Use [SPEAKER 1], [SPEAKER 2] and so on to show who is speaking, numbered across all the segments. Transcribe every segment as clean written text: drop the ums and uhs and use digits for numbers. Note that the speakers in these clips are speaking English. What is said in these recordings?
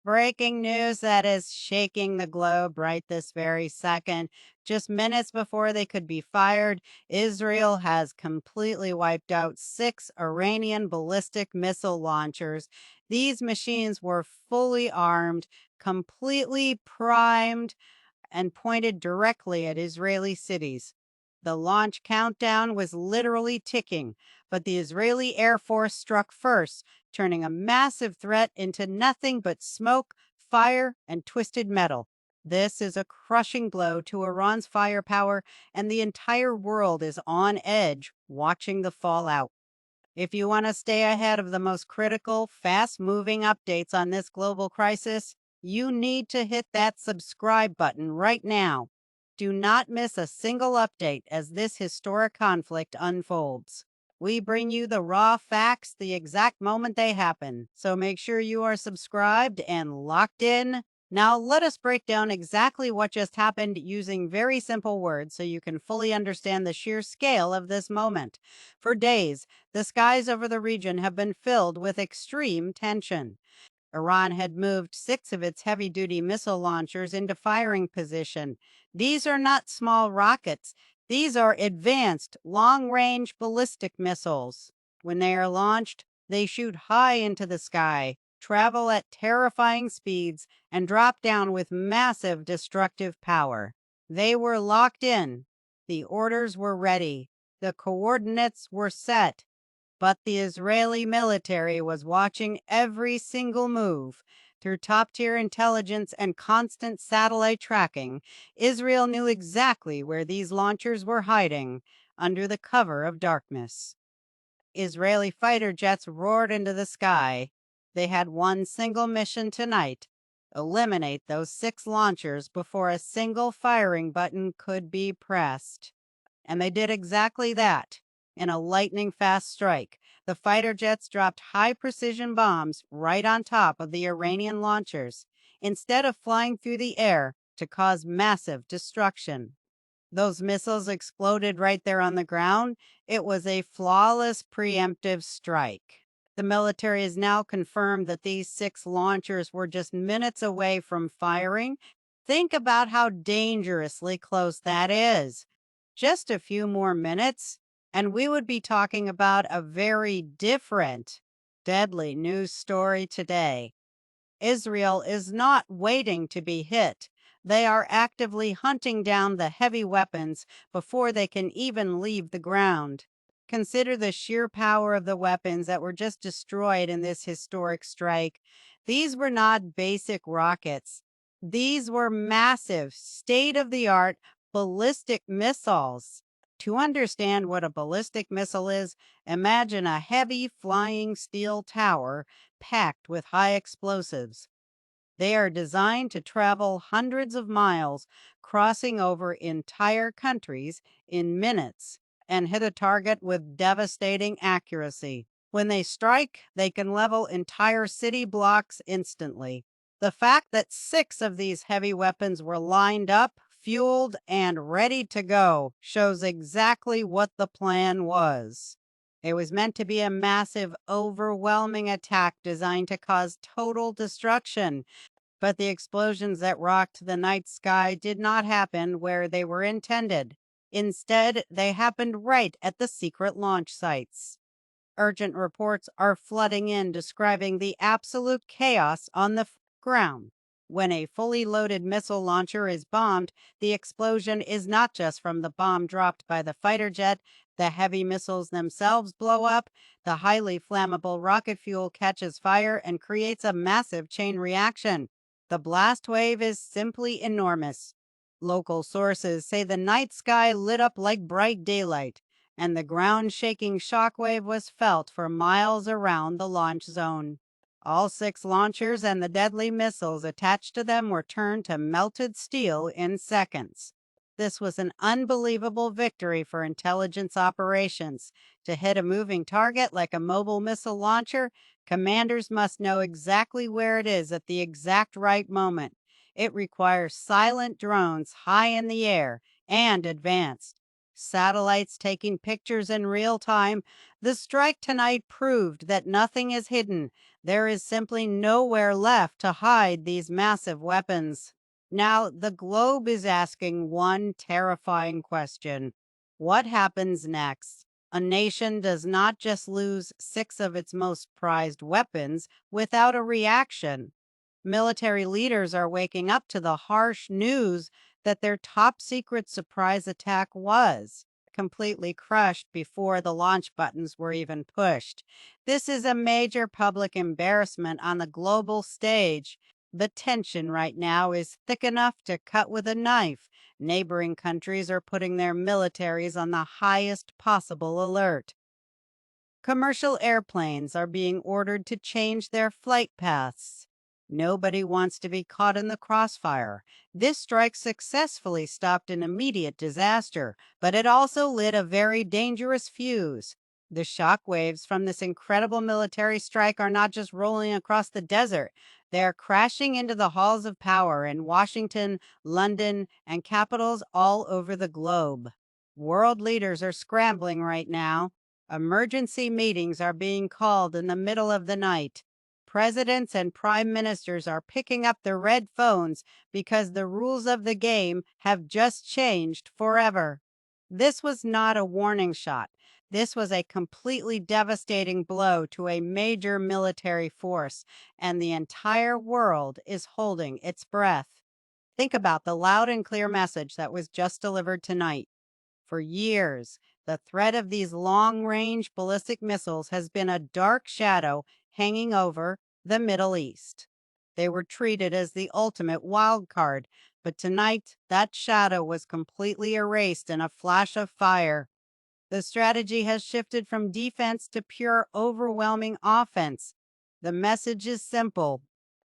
[SPEAKER 1] Breaking news that is shaking the globe right this very second. Just minutes before they could be fired, Israel has completely wiped out 6 Iranian ballistic missile launchers. These machines were fully armed, completely primed, and pointed directly at Israeli cities. The launch countdown was literally ticking, but the Israeli Air Force struck first, turning a massive threat into nothing but smoke, fire, and twisted metal. This is a crushing blow to Iran's firepower, and the entire world is on edge watching the fallout. If you want to stay ahead of the most critical, fast moving updates on this global crisis, you need to hit that subscribe button right now. Do not miss a single update as this historic conflict unfolds. We bring you the raw facts the exact moment they happen, so make sure you are subscribed and locked in. Now, let us break down exactly what just happened using very simple words so you can fully understand the sheer scale of this moment. For days, the skies over the region have been filled with extreme tension. Iran had moved 6 of its heavy-duty missile launchers into firing position. These are not small rockets. These are advanced, long-range ballistic missiles. When they are launched, they shoot high into the sky, travel at terrifying speeds, and drop down with massive destructive power. They were locked in. The orders were ready. The coordinates were set. But the Israeli military was watching every single move. Through top-tier intelligence and constant satellite tracking, Israel knew exactly where these launchers were hiding, under the cover of darkness. Israeli fighter jets roared into the sky. They had one single mission tonight: eliminate those 6 launchers before a single firing button could be pressed. And they did exactly that. In a lightning-fast strike, the fighter jets dropped high-precision bombs right on top of the Iranian launchers, instead of flying through the air to cause massive destruction. Those missiles exploded right there on the ground. It was a flawless preemptive strike. The military has now confirmed that these 6 launchers were just minutes away from firing. Think about how dangerously close that is. Just a few more minutes, and we would be talking about a very different, deadly news story today. Israel is not waiting to be hit. They are actively hunting down the heavy weapons before they can even leave the ground. Consider the sheer power of the weapons that were just destroyed in this historic strike. These were not basic rockets. These were massive, state-of-the-art ballistic missiles. To understand what a ballistic missile is, imagine a heavy flying steel tower packed with high explosives. They are designed to travel hundreds of miles, crossing over entire countries in minutes, and hit a target with devastating accuracy. When they strike, they can level entire city blocks instantly. The fact that 6 of these heavy weapons were lined up, fueled, and ready to go shows exactly what the plan was. It was meant to be a massive, overwhelming attack designed to cause total destruction. But the explosions that rocked the night sky did not happen where they were intended. Instead, they happened right at the secret launch sites. Urgent reports are flooding in describing the absolute chaos on the ground. When a fully loaded missile launcher is bombed, the explosion is not just from the bomb dropped by the fighter jet. The heavy missiles themselves blow up. The highly flammable rocket fuel catches fire and creates a massive chain reaction. The blast wave is simply enormous. Local sources say the night sky lit up like bright daylight, and the ground-shaking shockwave was felt for miles around the launch zone. All 6 launchers and the deadly missiles attached to them were turned to melted steel in seconds. This was an unbelievable victory for intelligence operations. To hit a moving target like a mobile missile launcher, commanders must know exactly where it is at the exact right moment. It requires silent drones high in the air and advanced satellites taking pictures in real time. The strike tonight proved that nothing is hidden. There is simply nowhere left to hide these massive weapons. Now, the globe is asking one terrifying question. What happens next? A nation does not just lose six of its most prized weapons without a reaction. Military leaders are waking up to the harsh news that their top secret surprise attack was completely crushed before the launch buttons were even pushed. This is a major public embarrassment on the global stage. The tension right now is thick enough to cut with a knife. Neighboring countries are putting their militaries on the highest possible alert. Commercial airplanes are being ordered to change their flight paths. Nobody wants to be caught in the crossfire. This strike successfully stopped an immediate disaster, but it also lit a very dangerous fuse. The shock waves from this incredible military strike are not just rolling across the desert. They are crashing into the halls of power in Washington, London, and capitals all over the globe. World leaders are scrambling right now. Emergency meetings are being called in the middle of the night. Presidents and prime ministers are picking up their red phones because the rules of the game have just changed forever. This was not a warning shot. This was a completely devastating blow to a major military force, and the entire world is holding its breath. Think about the loud and clear message that was just delivered tonight. For years, the threat of these long-range ballistic missiles has been a dark shadow hanging over the Middle East. They were treated as the ultimate wild card, but tonight that shadow was completely erased in a flash of fire. The strategy has shifted from defense to pure overwhelming offense. The message is simple.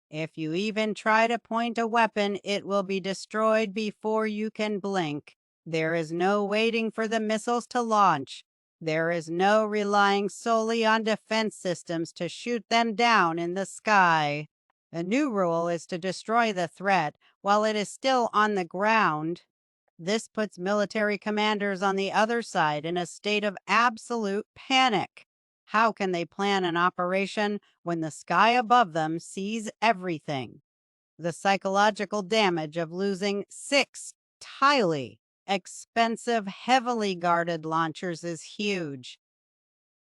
[SPEAKER 1] If you even try to point a weapon, it will be destroyed before you can blink. There is no waiting for the missiles to launch. There is no relying solely on defense systems to shoot them down in the sky. The new rule is to destroy the threat while it is still on the ground. This puts military commanders on the other side in a state of absolute panic. How can they plan an operation when the sky above them sees everything? The psychological damage of losing six highly expensive, heavily guarded launchers is huge.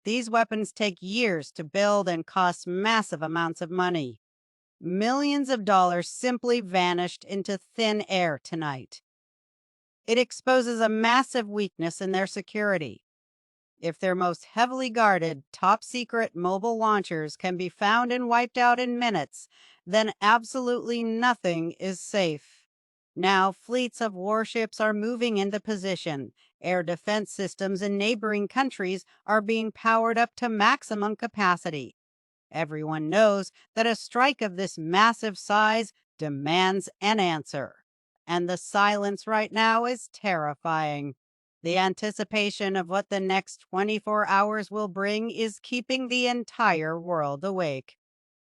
[SPEAKER 1] These weapons take years to build and cost massive amounts of money. Millions of dollars simply vanished into thin air tonight. It exposes a massive weakness in their security. If their most heavily guarded, top secret mobile launchers can be found and wiped out in minutes, then absolutely nothing is safe. Now, fleets of warships are moving into position. Air defense systems in neighboring countries are being powered up to maximum capacity. Everyone knows that a strike of this massive size demands an answer. And the silence right now is terrifying. The anticipation of what the next 24 hours will bring is keeping the entire world awake.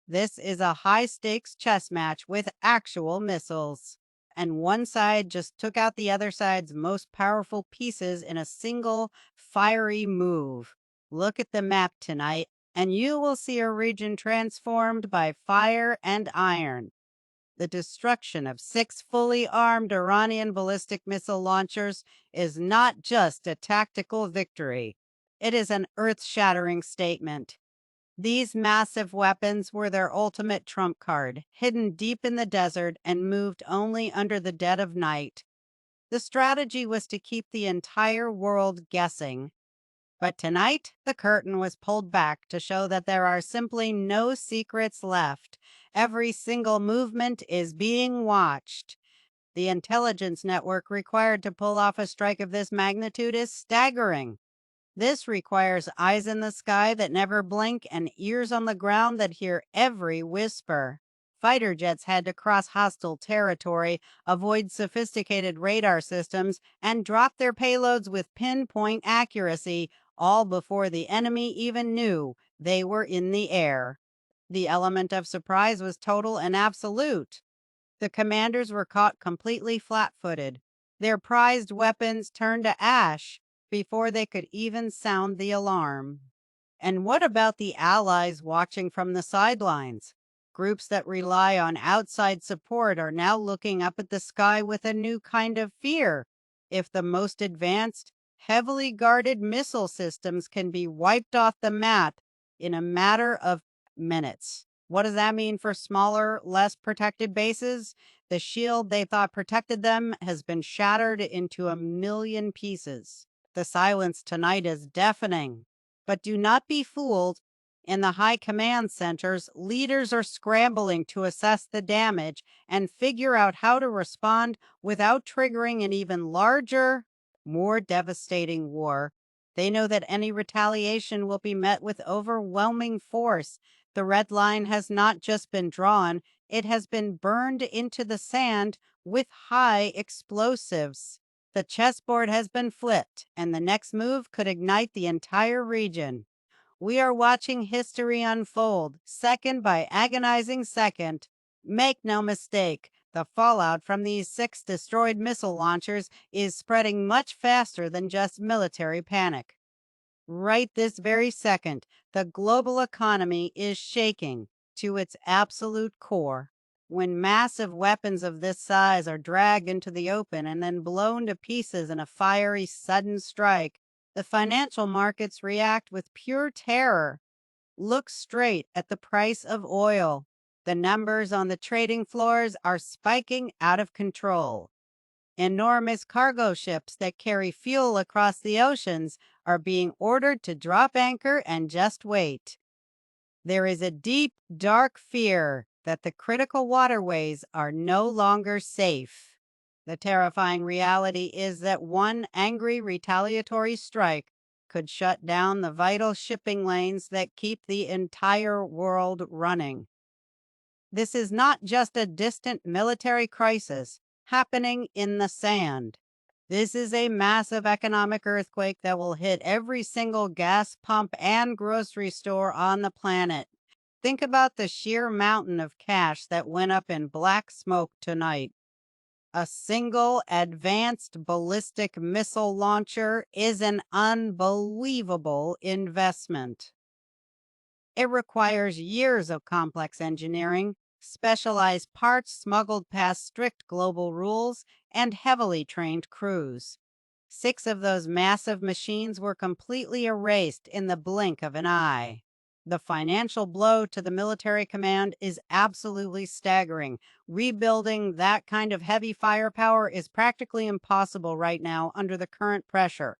[SPEAKER 1] This is a high-stakes chess match with actual missiles. And one side just took out the other side's most powerful pieces in a single, fiery move. Look at the map tonight, and you will see a region transformed by fire and iron. The destruction of six fully armed Iranian ballistic missile launchers is not just a tactical victory. It is an earth-shattering statement. These massive weapons were their ultimate trump card, hidden deep in the desert and moved only under the dead of night. The strategy was to keep the entire world guessing. But tonight, the curtain was pulled back to show that there are simply no secrets left. Every single movement is being watched. The intelligence network required to pull off a strike of this magnitude is staggering. This requires eyes in the sky that never blink and ears on the ground that hear every whisper. Fighter jets had to cross hostile territory, avoid sophisticated radar systems, and drop their payloads with pinpoint accuracy, all before the enemy even knew they were in the air. The element of surprise was total and absolute. The commanders were caught completely flat-footed. Their prized weapons turned to ash before they could even sound the alarm. And what about the allies watching from the sidelines? Groups that rely on outside support are now looking up at the sky with a new kind of fear. If the most advanced, heavily guarded missile systems can be wiped off the map in a matter of minutes, what does that mean for smaller, less protected bases? The shield they thought protected them has been shattered into a million pieces. The silence tonight is deafening. But do not be fooled. In the high command centers, leaders are scrambling to assess the damage and figure out how to respond without triggering an even larger, more devastating war. They know that any retaliation will be met with overwhelming force. The red line has not just been drawn, it has been burned into the sand with high explosives. The chessboard has been flipped, and the next move could ignite the entire region. We are watching history unfold, second by agonizing second. Make no mistake, the fallout from these 6 destroyed missile launchers is spreading much faster than just military panic. Right this very second, the global economy is shaking to its absolute core. When massive weapons of this size are dragged into the open and then blown to pieces in a fiery, sudden strike, the financial markets react with pure terror. Look straight at the price of oil. The numbers on the trading floors are spiking out of control. Enormous cargo ships that carry fuel across the oceans are being ordered to drop anchor and just wait. There is a deep, dark fear that the critical waterways are no longer safe. The terrifying reality is that one angry retaliatory strike could shut down the vital shipping lanes that keep the entire world running. This is not just a distant military crisis happening in the sand. This is a massive economic earthquake that will hit every single gas pump and grocery store on the planet. Think about the sheer mountain of cash that went up in black smoke tonight. A single advanced ballistic missile launcher is an unbelievable investment. It requires years of complex engineering, specialized parts smuggled past strict global rules, and heavily trained crews. 6 of those massive machines were completely erased in the blink of an eye. The financial blow to the military command is absolutely staggering. Rebuilding that kind of heavy firepower is practically impossible right now under the current pressure.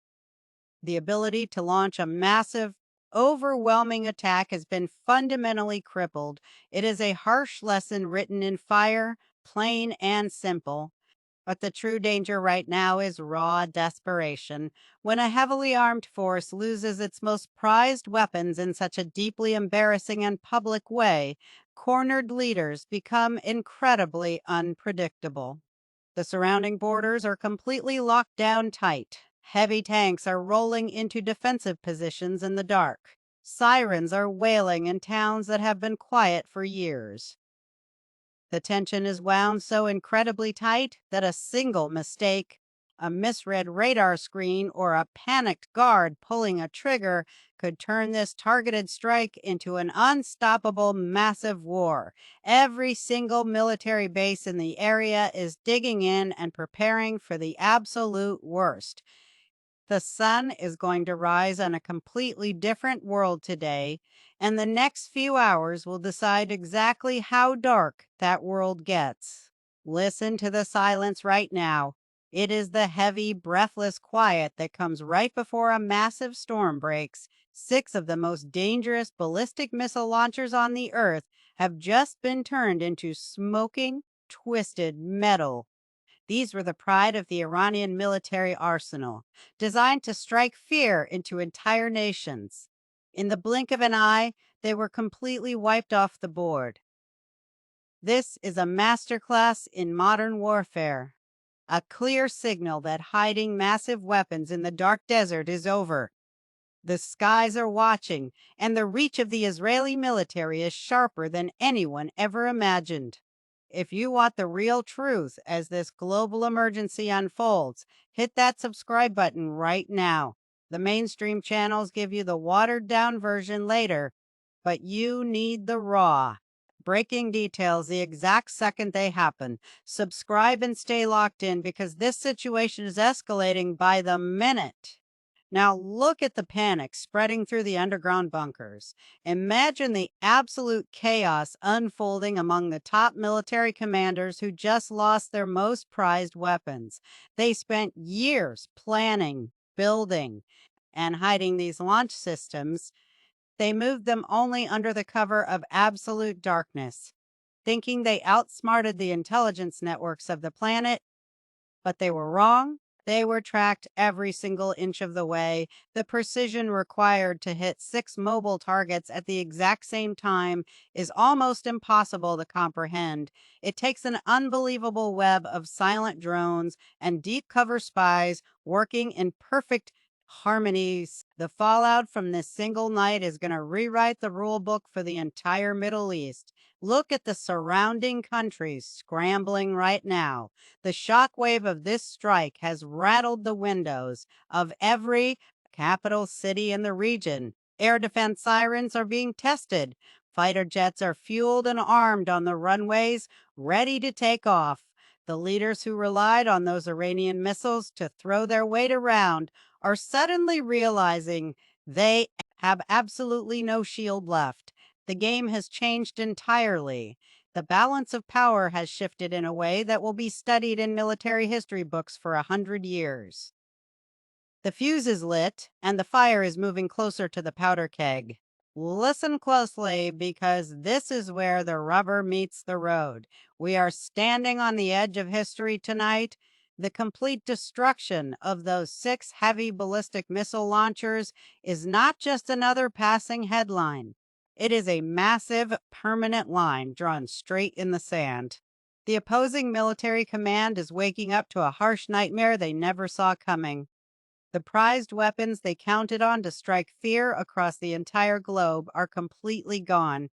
[SPEAKER 1] The ability to launch a massive, overwhelming attack has been fundamentally crippled. It is a harsh lesson written in fire, plain and simple. But the true danger right now is raw desperation. When a heavily armed force loses its most prized weapons in such a deeply embarrassing and public way, cornered leaders become incredibly unpredictable. The surrounding borders are completely locked down tight. Heavy tanks are rolling into defensive positions in the dark. Sirens are wailing in towns that have been quiet for years. The tension is wound so incredibly tight that a single mistake, a misread radar screen, or a panicked guard pulling a trigger could turn this targeted strike into an unstoppable massive war. Every single military base in the area is digging in and preparing for the absolute worst. The sun is going to rise on a completely different world today, and the next few hours will decide exactly how dark that world gets. Listen to the silence right now. It is the heavy, breathless quiet that comes right before a massive storm breaks. 6 of the most dangerous ballistic missile launchers on the Earth have just been turned into smoking, twisted metal. These were the pride of the Iranian military arsenal, designed to strike fear into entire nations. In the blink of an eye, they were completely wiped off the board. This is a masterclass in modern warfare, a clear signal that hiding massive weapons in the dark desert is over. The skies are watching, and the reach of the Israeli military is sharper than anyone ever imagined. If you want the real truth as this global emergency unfolds, hit that subscribe button right now. The mainstream channels give you the watered down version later, but you need the raw, breaking details the exact second they happen. Subscribe and stay locked in because this situation is escalating by the minute. Now look at the panic spreading through the underground bunkers. Imagine the absolute chaos unfolding among the top military commanders who just lost their most prized weapons. They spent years planning, building, and hiding these launch systems. They moved them only under the cover of absolute darkness, thinking they outsmarted the intelligence networks of the planet, but they were wrong. They were tracked every single inch of the way. The precision required to hit 6 mobile targets at the exact same time is almost impossible to comprehend. It takes an unbelievable web of silent drones and deep cover spies working in perfect harmonies. The fallout from this single night is going to rewrite the rule book for the entire Middle East. Look at the surrounding countries scrambling right now. The shockwave of this strike has rattled the windows of every capital city in the region. Air defense sirens are being tested. Fighter jets are fueled and armed on the runways, ready to take off. The leaders who relied on those Iranian missiles to throw their weight around are suddenly realizing they have absolutely no shield left. The game has changed entirely. The balance of power has shifted in a way that will be studied in military history books for 100 years. The fuse is lit, and the fire is moving closer to the powder keg. Listen closely because this is where the rubber meets the road. We are standing on the edge of history tonight. The complete destruction of those 6 heavy ballistic missile launchers is not just another passing headline. It is a massive, permanent line drawn straight in the sand. The opposing military command is waking up to a harsh nightmare they never saw coming. The prized weapons they counted on to strike fear across the entire globe are completely gone,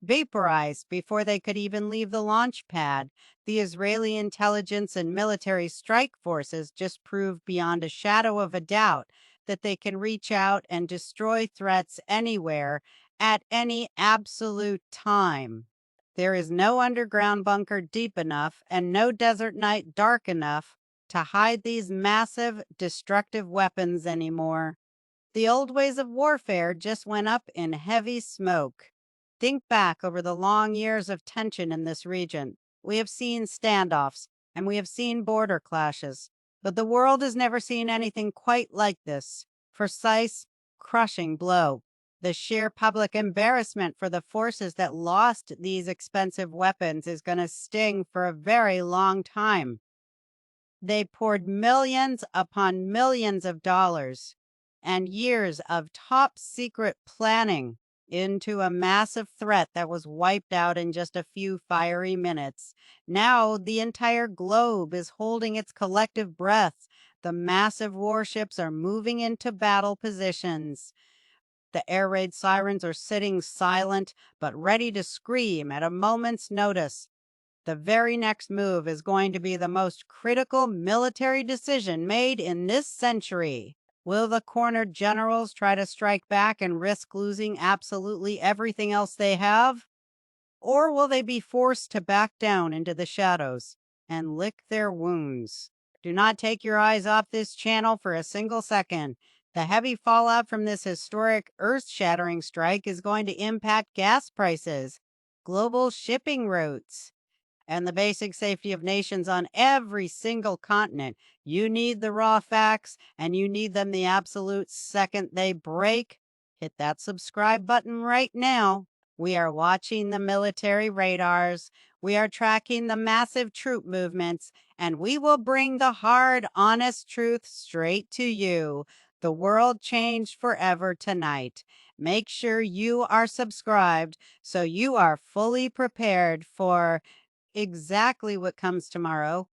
[SPEAKER 1] vaporized before they could even leave the launch pad. The Israeli intelligence and military strike forces just proved beyond a shadow of a doubt that they can reach out and destroy threats anywhere at any absolute time. There is no underground bunker deep enough and no desert night dark enough to hide these massive, destructive weapons anymore. The old ways of warfare just went up in heavy smoke. Think back over the long years of tension in this region. We have seen standoffs and we have seen border clashes, but the world has never seen anything quite like this. Precise, crushing blow. The sheer public embarrassment for the forces that lost these expensive weapons is going to sting for a very long time. They poured millions upon millions of dollars and years of top secret planning into a massive threat that was wiped out in just a few fiery minutes. Now the entire globe is holding its collective breath. The massive warships are moving into battle positions. The air raid sirens are sitting silent but ready to scream at a moment's notice. The very next move is going to be the most critical military decision made in this century. Will the cornered generals try to strike back and risk losing absolutely everything else they have? Or will they be forced to back down into the shadows and lick their wounds? Do not take your eyes off this channel for a single second. The heavy fallout from this historic, earth-shattering strike is going to impact gas prices, global shipping routes, and the basic safety of nations on every single continent. You need the raw facts, and you need them the absolute second they break. Hit that subscribe button right now. We are watching the military radars. We are tracking the massive troop movements, and we will bring the hard, honest truth straight to you. The world changed forever tonight. Make sure you are subscribed so you are fully prepared for exactly what comes tomorrow.